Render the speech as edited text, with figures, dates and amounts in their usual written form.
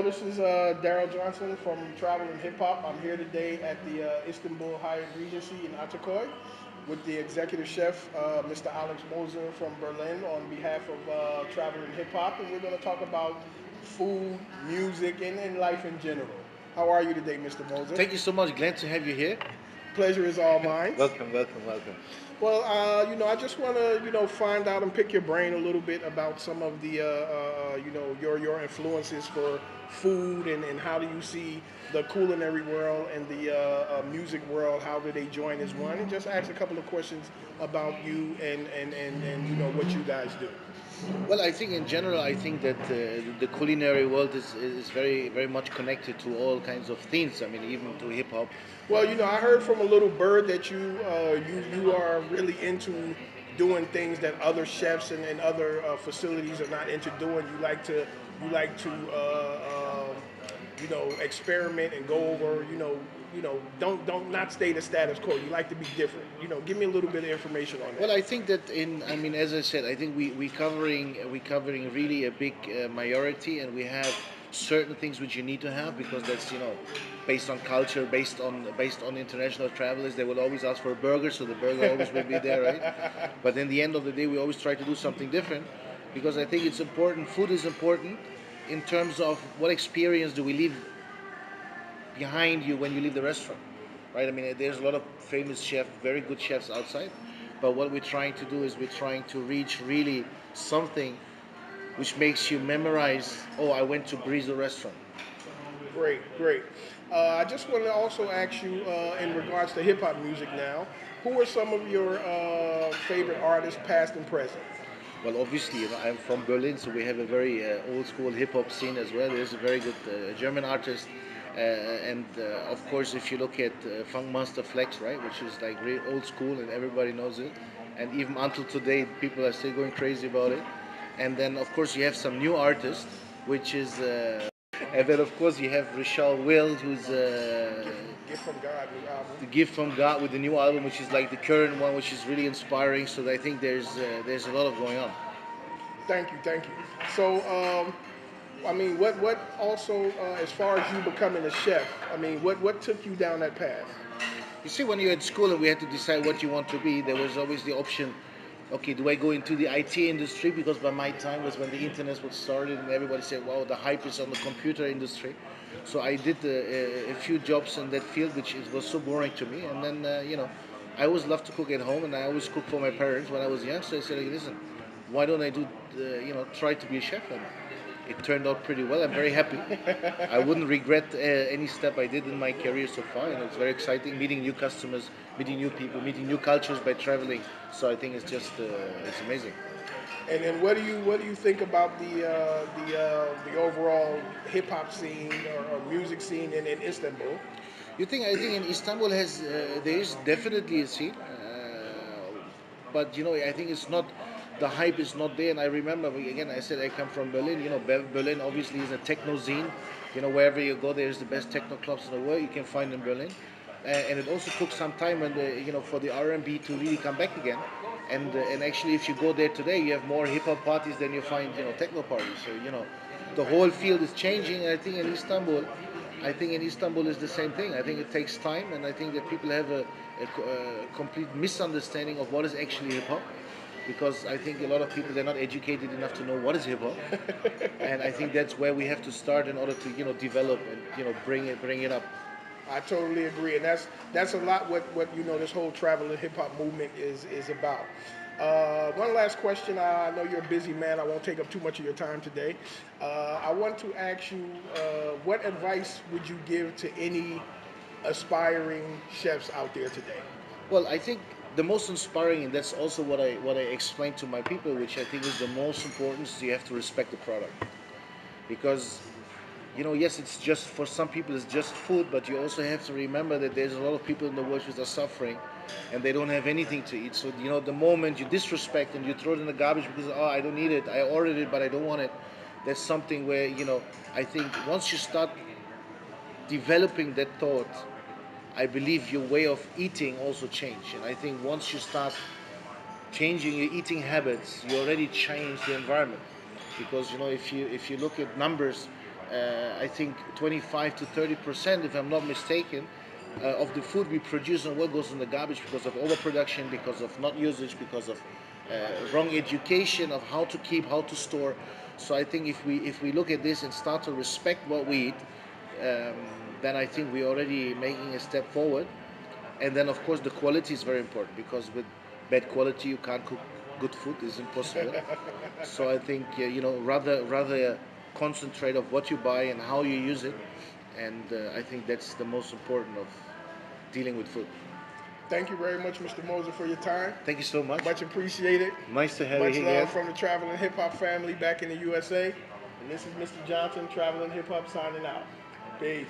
this is Darryl Johnson from Travel and Hiphop. I'm here today at the Istanbul Hyatt Regency in Atakoy with the Executive Chef Mr. Alex Moser from Berlin on behalf of Travel and Hiphop, and we're going to talk about food, music, and life in general. How are you today, Mr. Moser? Thank you so much. Glad to have you here. Pleasure is all mine. Welcome, welcome, welcome. Well, I just want to, find out and pick your brain a little bit about some of the, your influences for food and how do you see the culinary world and the music world? How do they join as one? And just ask a couple of questions about you and what you guys do. Well, I think in general, I think that the culinary world is very, very much connected to all kinds of things. I mean, even to hip hop. Well, I heard from a little bird that you are really into doing things that other chefs and other facilities are not into doing. You like to experiment and go over. Don't not stay the status quo. You like to be different. Give me a little bit of information on Well, that. I think that I mean, as I said, I think we covering really a big majority, and we have certain things which you need to have because that's based on culture, based on international travelers. They will always ask for a burger, so the burger always will be there, right? But in the end of the day, we always try to do something different because I think it's important. Food is important in terms of what experience do we leave behind you when you leave the restaurant, right? I mean, there's a lot of famous chefs, very good chefs outside, but what we're trying to do is we're trying to reach really something which makes you memorize. Oh, I went to Brizo restaurant. Great, great. I just want to also ask you, in regards to hip hop music now, who are some of your favorite artists, past and present? Well, obviously, I'm from Berlin, so we have a very old school hip hop scene as well. There's a very good German artist, and of course, if you look at Funk Master Flex, right, which is like real old school and everybody knows it, and even until today, people are still going crazy about it. And then, of course, you have some new artists, which is, and then of course you have Rishal Wild, who's Gift from God, new album. the gift from God with the new album, which is like the current one, which is really inspiring. So I think there's a lot of going on. Thank you, thank you. So, I mean, what also, as far as you becoming a chef, I mean, what took you down that path? You see, when you're at school and we had to decide what you want to be, there was always the option. Okay, do I go into the IT industry? Because by my time was when the internet was started and everybody said, wow, the hype is on the computer industry. So I did a few jobs in that field, which was so boring to me. And then, I always loved to cook at home and I always cooked for my parents when I was young. So I said, "Hey, listen, why don't I try to be a chef?" And it turned out pretty well. I'm very happy. I wouldn't regret any step I did in my career so far, and it's very exciting meeting new customers, meeting new people, meeting new cultures by traveling. So I think it's just it's amazing. And then what do you think about the overall hip hop scene or music scene in Istanbul? I think in Istanbul has there is definitely a scene, but I think it's not the hype is not there. And I remember again I said I come from Berlin. Berlin obviously is a techno scene. Wherever you go, there's the best techno clubs in the world you can find in Berlin. And it also took some time and for the R&B to really come back again. And actually, if you go there today, you have more hip hop parties than you find techno parties. So the whole field is changing. And I think in Istanbul is the same thing. I think it takes time, and I think that people have a complete misunderstanding of what is actually hip hop, because I think a lot of people they're not educated enough to know what is hip hop, and I think that's where we have to start in order to develop and bring it up. I totally agree, and that's a lot what this whole travel and hip hop movement is about. One last question. I know you're a busy man. I won't take up too much of your time today. I want to ask you, what advice would you give to any aspiring chefs out there today? Well, I think the most inspiring, and that's also what I explain to my people, which I think is the most important, is you have to respect the product, because yes, it's just for some people it's just food, but you also have to remember that there's a lot of people in the world who are suffering, and they don't have anything to eat. So the moment you disrespect and you throw it in the garbage because I don't need it, I ordered it, but I don't want it. That's something where I think once you start developing that thought, I believe your way of eating also change. And I think once you start changing your eating habits, you already change the environment. Because if you look at numbers, I think 25 to 30%, if I'm not mistaken, of the food we produce and what goes in the garbage because of overproduction, because of not usage, because of wrong education of how to keep, how to store. So I think if we look at this and start to respect what we eat, um, then I think we're already making a step forward. And then of course the quality is very important because with bad quality you can't cook good food. It's impossible. So I think rather concentrate of what you buy and how you use it, and I think that's the most important of dealing with food. Thank you very much, Mr. Moser, for your time. Thank you so much. Much appreciated. Nice to have Much you love again. from the Traveling Hip Hop family back in the USA. And this is Mr. Johnson, Traveling Hip Hop, signing out. Peace.